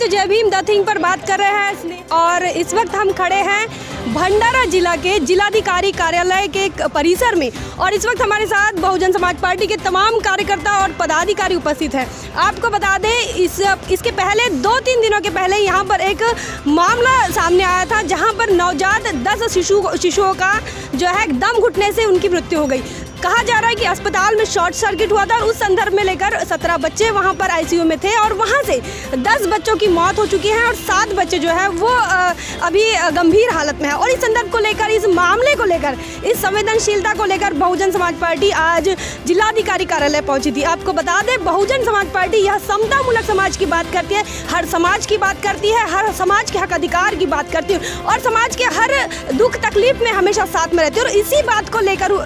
तो जय Bhim the thing पर बात कर रहे हैं और इस वक्त हम खड़े हैं भंडारा जिला के जिलाधिकारी कार्यालय के परिसर में और इस वक्त हमारे साथ बहुजन समाज पार्टी के तमाम कार्यकर्ता और पदाधिकारी उपस्थित हैं। आपको बता दें इसके पहले 2-3 दिनों के पहले यहाँ पर एक मामला सामने आया था जहाँ पर नवजात 10 शिशुओं का जो है दम घुटने से उनकी मृत्यु हो गई। कहा जा रहा है कि अस्पताल में शॉर्ट सर्किट हुआ था और उस संदर्भ में लेकर 17 बच्चे वहां पर आईसीयू में थे और वहां से 10 बच्चों की मौत हो चुकी है और 7 बच्चे जो है वो अभी गंभीर हालत में है। और इस संदर्भ को लेकर, इस मामले को लेकर, इस संवेदनशीलता को लेकर बहुजन समाज पार्टी आज जिलाधिकारी कार्यालय पहुंची थी। आपको बता दें, बहुजन समाज पार्टी यह समतामूलक समाज की बात करती है, हर समाज की बात करती है, हर समाज के हक अधिकार की बात करती है और समाज के हर दुख तकलीफ में हमेशा साथ में रहती है। और इसी बात को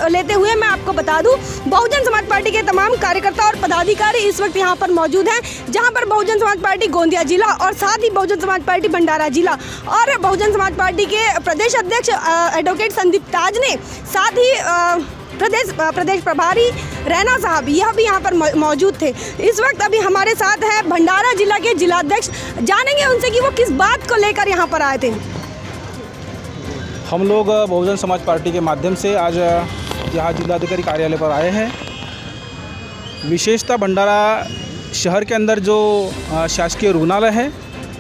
लेते हुए मैं आपको बता दूं, बहुजन समाज पार्टी के तमाम कार्यकर्ता और पदाधिकारी इस वक्त यहां पर मौजूद हैं, जहां पर बहुजन समाज पार्टी गोंदिया जिला और साथ ही बहुजन समाज पार्टी भंडारा जिला और बहुजन समाज पार्टी के प्रदेश अध्यक्ष एडवोकेट संदीप ताज ने, साथ ही प्रदेश प्रभारी रैना साहब यह भी यहाँ पर मौजूद थे। इस वक्त अभी हमारे साथ है भंडारा जिला के जिलाध्यक्ष, जानेंगे उनसे कि वो किस बात को लेकर यहाँ पर आए थे। हम लोग बहुजन समाज पार्टी के माध्यम से आज यहाँ जिलाधिकारी कार्यालय पर आए हैं। विशेषतः भंडारा शहर के अंदर जो शासकीय रुग्णालय है,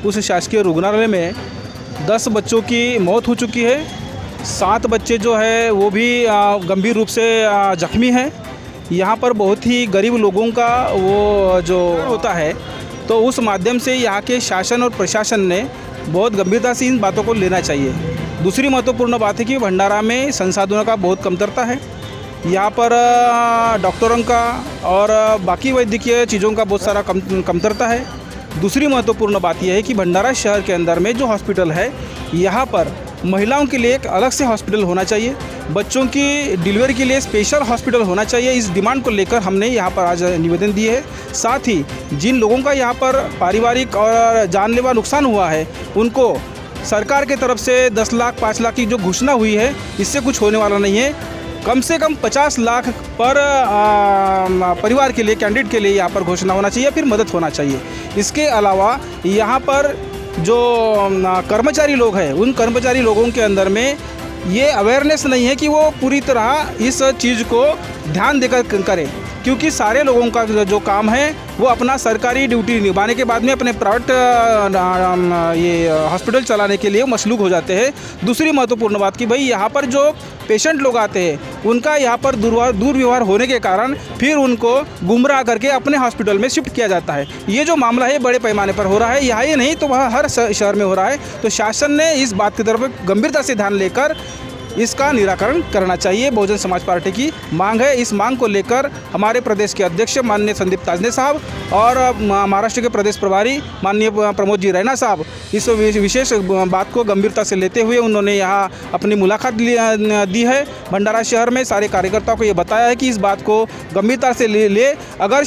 उस शासकीय रुग्णालय में 10 बच्चों की मौत हो चुकी है। 7 बच्चे जो है वो भी गंभीर रूप से जख्मी हैं। यहाँ पर बहुत ही गरीब लोगों का वो जो होता है, तो उस माध्यम से यहाँ के शासन और प्रशासन ने बहुत गंभीरता से इन बातों को लेना चाहिए। दूसरी महत्वपूर्ण बात है कि भंडारा में संसाधनों का बहुत कमतरता है। यहाँ पर डॉक्टरों का और बाकी वैद्यकीय चीज़ों का बहुत सारा कमतरता है। दूसरी महत्वपूर्ण बात यह है कि भंडारा शहर के अंदर में जो हॉस्पिटल है, यहाँ पर महिलाओं के लिए एक अलग से हॉस्पिटल होना चाहिए, बच्चों की डिलीवरी के लिए स्पेशल हॉस्पिटल होना चाहिए। इस डिमांड को लेकर हमने यहाँ पर आज निवेदन दिए है। साथ ही जिन लोगों का यहाँ पर पारिवारिक और जानलेवा नुकसान हुआ है, उनको सरकार के तरफ से 10 लाख 5 लाख की जो घोषणा हुई है, इससे कुछ होने वाला नहीं है। कम से कम 50 लाख पर परिवार के लिए, कैंडिडेट के लिए यहाँ पर घोषणा होना चाहिए, फिर मदद होना चाहिए। इसके अलावा यहाँ पर जो कर्मचारी लोग हैं, उन कर्मचारी लोगों के अंदर में ये अवेयरनेस नहीं है कि वो पूरी तरह इस चीज़ को ध्यान देकर करें, क्योंकि सारे लोगों का जो काम है वो अपना सरकारी ड्यूटी निभाने के बाद में अपने प्राइवेट ये हॉस्पिटल चलाने के लिए मशलूक हो जाते हैं। दूसरी महत्वपूर्ण बात कि भाई यहाँ पर जो पेशेंट लोग आते हैं, उनका यहाँ पर दुर्व्यवहार होने के कारण फिर उनको गुमराह करके अपने हॉस्पिटल में शिफ्ट किया जाता है। ये जो मामला है बड़े पैमाने पर हो रहा है, यहाँ ही नहीं तो वह हर शहर में हो रहा है। तो शासन ने इस बात की तरफ गंभीरता से ध्यान लेकर इसका निराकरण करना चाहिए। बहुजन समाज पार्टी की मांग है। इस मांग को लेकर हमारे प्रदेश के अध्यक्ष माननीय संदीप ताजने साहब और महाराष्ट्र के प्रदेश प्रभारी माननीय प्रमोद जी रैना साहब इस विशेष बात को गंभीरता से लेते हुए उन्होंने यहाँ अपनी मुलाकात दी है। भंडारा शहर में सारे कार्यकर्ताओं को ये बताया है कि इस बात को गंभीरता से ले अगर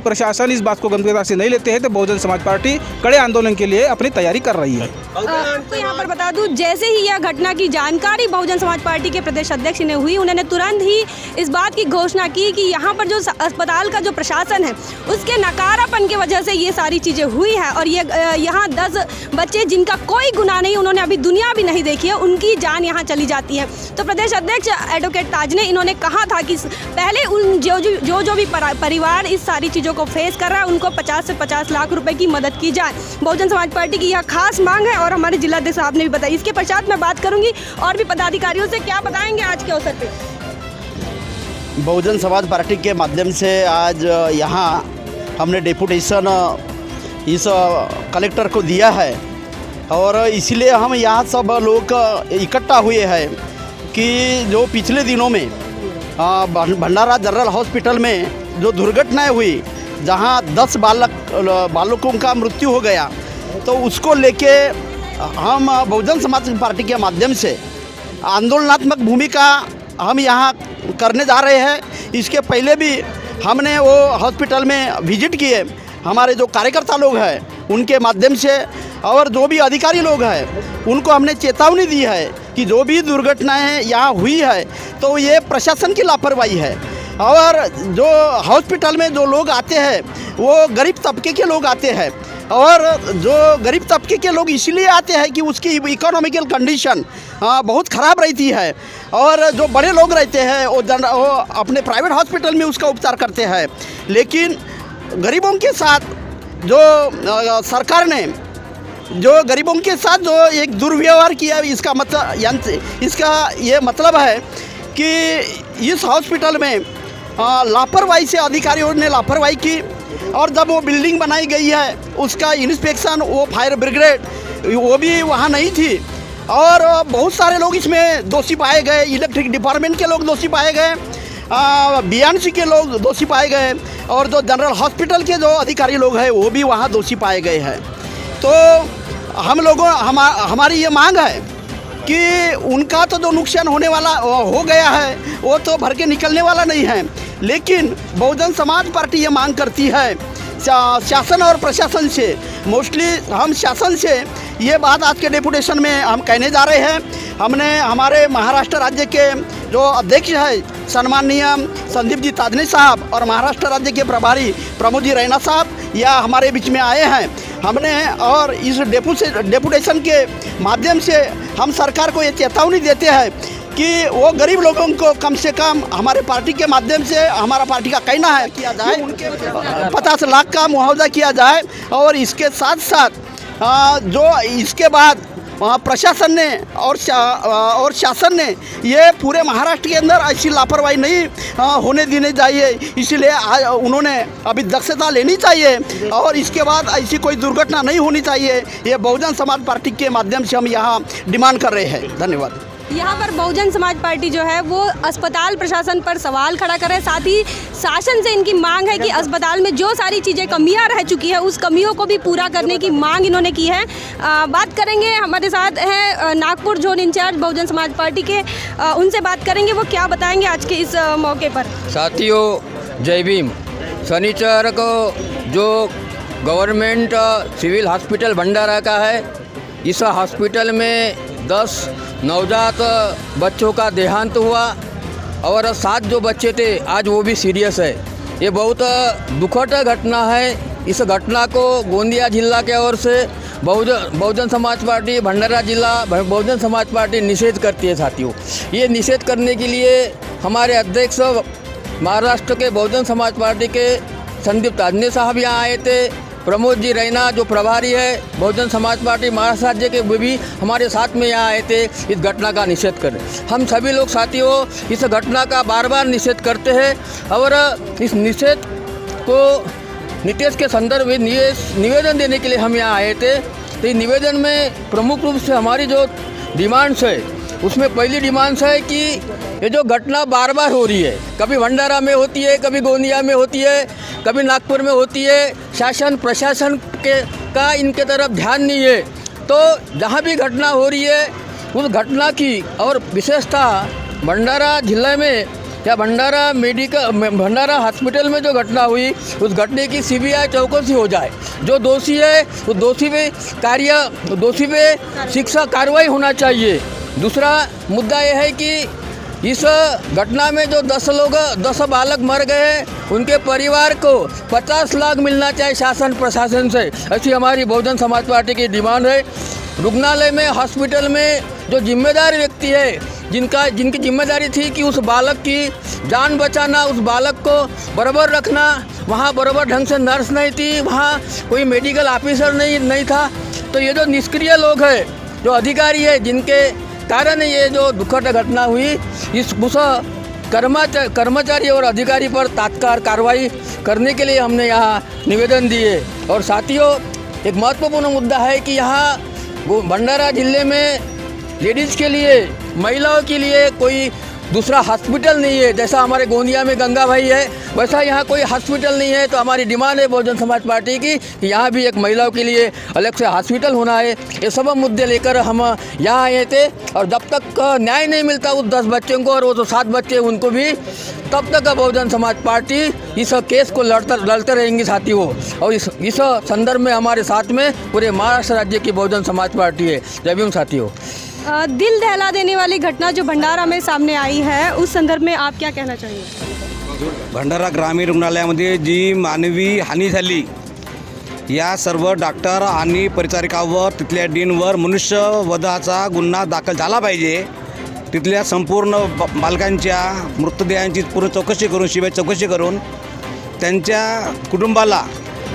प्रशासन इस बात को गंभीरता से नहीं लेते हैं तो बहुजन समाज पार्टी कड़े आंदोलन के लिए अपनी तैयारी कर रही है। तो यहाँ पर बता दूं, जैसे ही यह घटना की जानकारी बहुजन समाज पार्टी के प्रदेश अध्यक्ष ने हुई, उन्होंने तुरंत ही इस बात की घोषणा की कि यहाँ पर जो अस्पताल का जो प्रशासन है, उसके नकारापन की वजह से ये सारी चीज़ें हुई है और ये यहाँ 10 बच्चे जिनका कोई गुनाह नहीं, उन्होंने अभी दुनिया भी नहीं देखी है, उनकी जान यहाँ चली जाती है। तो प्रदेश अध्यक्ष एडवोकेट ताज ने इन्होंने कहा था कि पहले उन जो भी परिवार इस सारी चीज़ों को फेस कर रहा है, उनको 50 से 50 लाख रुपए की मदद की जाए। बहुजन समाज पार्टी की यह खास मांग है और हमारे जिलाध्यक्ष साहब ने भी बताई। इसके पश्चात मैं बात करूंगी और भी पदाधिकारियों से, क्या बताएंगे आज के अवसर पे। बहुजन समाज पार्टी के माध्यम से आज यहाँ हमने डेपुटेशन इस कलेक्टर को दिया है और इसलिए हम यहाँ सब लोग इकट्ठा हुए हैं कि जो पिछले दिनों में भंडारा जनरल हॉस्पिटल में जो दुर्घटनाएं हुई, जहाँ 10 बालकों का मृत्यु हो गया, तो उसको लेके हम बहुजन समाज पार्टी के माध्यम से आंदोलनात्मक भूमिका हम यहाँ करने जा रहे हैं। इसके पहले भी हमने वो हॉस्पिटल में विजिट किए, हमारे जो कार्यकर्ता लोग हैं उनके माध्यम से, और जो भी अधिकारी लोग हैं उनको हमने चेतावनी दी है कि जो भी दुर्घटनाएं यहाँ हुई है तो ये प्रशासन की लापरवाही है। और जो हॉस्पिटल में जो लोग आते हैं वो गरीब तबके के लोग आते हैं, और जो गरीब तबके के लोग इसीलिए आते हैं कि उसकी इकोनॉमिकल कंडीशन बहुत ख़राब रहती है, और जो बड़े लोग रहते हैं वो अपने प्राइवेट हॉस्पिटल में उसका उपचार करते हैं। लेकिन गरीबों के साथ जो सरकार ने जो गरीबों के साथ जो एक दुर्व्यवहार किया, इसका ये मतलब है कि इस हॉस्पिटल में लापरवाही से अधिकारियों ने लापरवाही की, और जब वो बिल्डिंग बनाई गई है उसका इंस्पेक्शन, वो फायर ब्रिगेड वो भी वहाँ नहीं थी, और बहुत सारे लोग इसमें दोषी पाए गए। इलेक्ट्रिक डिपार्टमेंट के लोग दोषी पाए गए, बीएनसी के लोग दोषी पाए गए, और जो जनरल हॉस्पिटल के जो अधिकारी लोग हैं वो भी वहाँ दोषी पाए गए हैं। तो हमारी ये मांग है कि उनका तो जो नुकसान होने वाला हो गया है वो तो भर के निकलने वाला नहीं है, लेकिन बहुजन समाज पार्टी ये मांग करती है शासन और प्रशासन से, मोस्टली हम शासन से ये बात आज के डेपुटेशन में हम कहने जा रहे हैं। हमने हमारे महाराष्ट्र राज्य के जो अध्यक्ष है सम्माननीय संदीप जी ताजने साहब और महाराष्ट्र राज्य के प्रभारी प्रमोद जी रैना साहब या हमारे बीच में आए हैं। हमने और इस डेपुटेशन के माध्यम से हम सरकार को ये चेतावनी देते हैं कि वो गरीब लोगों को कम से कम हमारे पार्टी के माध्यम से, हमारा पार्टी का कहना है किया जाए, 50 लाख का मुआवजा किया जाए, और इसके साथ साथ जो इसके बाद प्रशासन ने और शासन ने ये पूरे महाराष्ट्र के अंदर ऐसी लापरवाही नहीं होने देनी चाहिए, इसलिए उन्होंने अभी दक्षता लेनी चाहिए, और इसके बाद ऐसी कोई दुर्घटना नहीं होनी चाहिए। ये बहुजन समाज पार्टी के माध्यम से हम यहाँ डिमांड कर रहे हैं। धन्यवाद। यहाँ पर बहुजन समाज पार्टी जो है वो अस्पताल प्रशासन पर सवाल खड़ा कर रहे हैं, साथ ही शासन से इनकी मांग है कि अस्पताल में जो सारी चीज़ें कमियां रह चुकी है उस कमियों को भी पूरा करने की मांग इन्होंने की है। बात करेंगे, हमारे साथ हैं Nagpur zone in charge Bahujan Samaj party के, उनसे बात करेंगे वो क्या बताएंगे आज के इस मौके पर। साथियों जय भीम। शनिचर को जो गवर्नमेंट सिविल हॉस्पिटल भंडारा का है, इस हॉस्पिटल में 10 नवजात बच्चों का देहांत हुआ और 7 जो बच्चे थे आज वो भी सीरियस है। ये बहुत दुखद घटना है। इस घटना को गोंदिया जिला के ओर से बहुजन समाज पार्टी भंडारा जिला बहुजन समाज पार्टी निषेध करती है। साथियों, ये निषेध करने के लिए हमारे अध्यक्ष महाराष्ट्र के बहुजन समाज पार्टी के संदीप ताजने साहब यहाँ आए थे। प्रमोद जी रैना जो प्रभारी है बहुजन समाज पार्टी महाराष्ट्र राज्य के, वो भी हमारे साथ में यहाँ आए थे इस घटना का निषेध करें। हम सभी लोग साथियों इस घटना का बार बार निषेध करते हैं, और इस निषेध को नीतीश के संदर्भ में निवेदन देने के लिए हम यहाँ आए थे। तो निवेदन में प्रमुख रूप से हमारी जो डिमांड्स है, उसमें पहली डिमांड्स है कि ये जो घटना बार बार हो रही है, कभी भंडारा में होती है, कभी गोंदिया में होती है, कभी नागपुर में होती है, शासन प्रशासन का इनके तरफ ध्यान नहीं है। तो जहाँ भी घटना हो रही है उस घटना की, और विशेषतः भंडारा जिले में या भंडारा हॉस्पिटल में जो घटना हुई उस घटने की सीबीआई चौकसी हो जाए। जो दोषी है उस दोषी पे शिक्षा कार्रवाई होना चाहिए। दूसरा मुद्दा यह है कि इस घटना में जो 10 बालक मर गए उनके परिवार को 50 लाख मिलना चाहिए शासन प्रशासन से, ऐसी हमारी बहुजन समाज पार्टी की डिमांड है। रुग्णालय में हॉस्पिटल में जो जिम्मेदार व्यक्ति है, जिनकी जिम्मेदारी थी कि उस बालक की जान बचाना, उस बालक को बराबर रखना, वहाँ बराबर ढंग से नर्स नहीं थी, वहाँ कोई मेडिकल ऑफिसर नहीं था। तो ये जो निष्क्रिय लोग हैं, जो अधिकारी है, जिनके कारण ये जो दुखद घटना हुई, उस कर्मचारी और अधिकारी पर तत्काल कार्रवाई करने के लिए हमने यहाँ निवेदन दिए। और साथियों, एक महत्वपूर्ण मुद्दा है कि यहाँ भंडारा जिले में लेडीज़ के लिए, महिलाओं के लिए कोई दूसरा हॉस्पिटल नहीं है। जैसा हमारे गोंदिया में गंगा भाई है, वैसा यहाँ कोई हॉस्पिटल नहीं है। तो हमारी डिमांड है बहुजन समाज पार्टी की कि यहाँ भी एक महिलाओं के लिए अलग से हॉस्पिटल होना है। ये सब मुद्दे लेकर हम यहाँ आए थे, और जब तक न्याय नहीं मिलता उस 10 बच्चों को और वो जो 7 बच्चे उनको भी, तब तक बहुजन समाज पार्टी इस केस को लड़ते रहेंगे साथियों। और इस संदर्भ में हमारे साथ में पूरे महाराष्ट्र राज्य की बहुजन समाज पार्टी है। जय भीम साथियों। दिल दहला देने वाली घटना जो भंडारा में सामने आई है, उस संदर्भ में आप क्या कहना चाहिए? भंडारा ग्रामीण रुग्णालयामध्ये जी मानवी हानी झाली या सर्व डॉक्टर आणि परिचारिकावर तिथल्या डीनवर मनुष्यवधाचा गुन्हा दाखल झाला पाहिजे. तिथल्या संपूर्ण बालकांच्या मृतदेहांची पूर्ण चौकशी करून शिवाय चौकशी करून त्यांच्या कुटुंबाला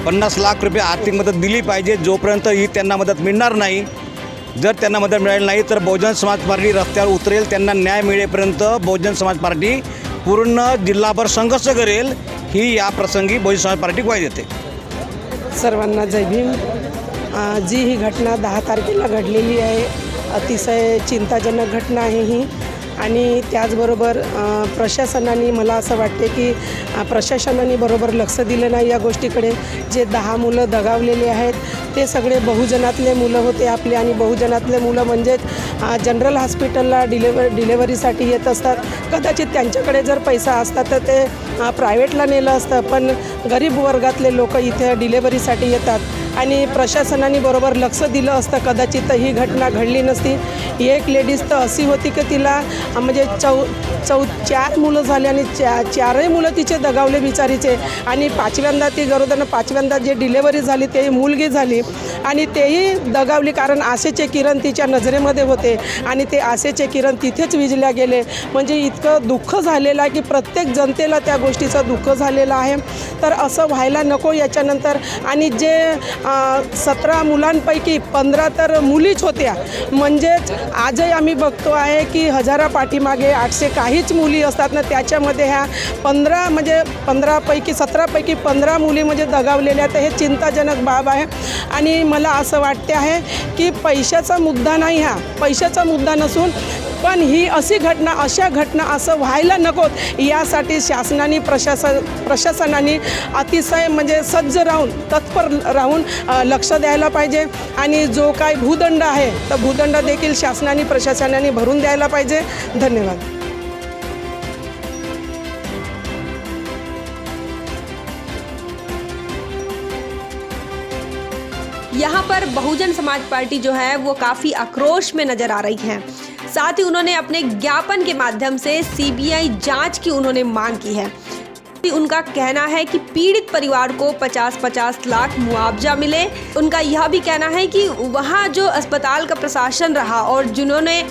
50 लाख रुपये आर्थिक मदत दिली पाहिजे. जोपर्यंत ही त्यांना मदत मिळणार नाही, जर त्यांना मदत मिळाली नाही तर बहुजन समाज पार्टी रस्त्यावर उतरेल. त्यांना न्याय मिळेपर्यंत बहुजन समाज पार्टी पूर्ण जिल्हाभर संघर्ष करेल, ही या प्रसंगी बहुजन समाज पार्टी ग्वाही देते. सर्वांना जय भीम. जी ही घटना 10 तारखेला घडलेली आहे, अतिशय चिंताजनक घटना आहे ही. आणि त्याचबरोबर प्रशासनाने, मला असं वाटते की प्रशासनाने बरोबर लक्ष दिलं नाही या गोष्टीकडे. जे 10 मुलं दगावलेले आहेत ते सगळे बहुजनातले मुलं होते आपले. आणि बहुजनातले मुलं म्हणजेच जनरल हॉस्पिटलला डिलेवरीसाठी येत असतात. कदाचित त्यांच्याकडे जर पैसा असता तर ते प्रायव्हेटला नेलं असतं, पण गरीब वर्गातले लोक इथे डिलेवरीसाठी येतात. आणि प्रशासनाने बरोबर लक्ष दिलं असतं कदाचित ही घटना घडली नसती. एक लेडीज तर अशी होती की तिला म्हणजे 4 मुलं झाले आणि 4ही मुलं तिचे दगावले बिचारीचे. आणि 5व्यांदा ती गरोदर 5व्यांदा जे डिलेवरी झाली ते मुलगी झाली आणि तेही दगावली, कारण आशेचे किरण तिच्या नजरेमध्ये होते आणि ते आशेचे किरण तिथेच विझल्या गेले. म्हणजे इतकं दुःख झालेलं आहे की प्रत्येक जनतेला त्या गोष्टीचं दुःख झालेलं आहे. तर असं व्हायला नको याच्यानंतर. आणि जे 17 मुलांपैकी 15 तर मुलीच होत्या. म्हणजेच आजही आम्ही बघतो आहे की हजारापाठीमागे 800 काहीच मुली असतात ना, त्याच्यामध्ये ह्या 15 म्हणजे 17पैकी 15 मुली म्हणजे दगावलेल्या. तर हे चिंताजनक बाब आहे. आणि मला असं वाटते आहे की पैशाचा मुद्दा नाही, हा पैशाचा मुद्दा नसून पण ही अशा घटना असं व्हायला नकोत यासाठी शासनाने प्रशासनाने अतिशय म्हणजे सज्ज राहून तत्पर राहून लक्ष द्यायला पाहिजे. आणि जो काय भूदंड आहे तर भूदंड देखील शासनाने प्रशासनाने भरून द्यायला पाहिजे. धन्यवाद. यहाँ पर बहुजन समाज पार्टी जो है वो काफ़ी आक्रोश में नज़र आ रही है. साथ ही उन्होंने अपने ज्ञापन के माध्यम से सीबीआई जांच की उन्होंने मांग की है. उनका कहना है कि पीड़ित परिवार को 50-50 लाख मुआवजा मिले. उनका यह भी कहना है कि वहाँ जो अस्पताल का प्रशासन रहा और जिन्होंने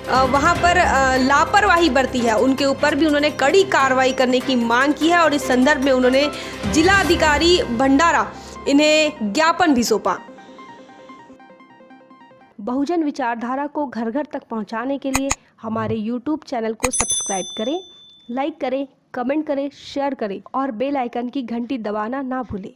वहाँ पर लापरवाही बरती है उनके ऊपर भी उन्होंने कड़ी कार्रवाई करने की मांग की है. और इस संदर्भ में उन्होंने जिलाधिकारी भंडारा इन्हें ज्ञापन भी सौंपा. बहुजन विचारधारा को घर घर तक पहुंचाने के लिए हमारे YouTube चैनल को सब्सक्राइब करें, लाइक करें, कमेंट करें, शेयर करें और बेल आइकन की घंटी दबाना ना भूलें.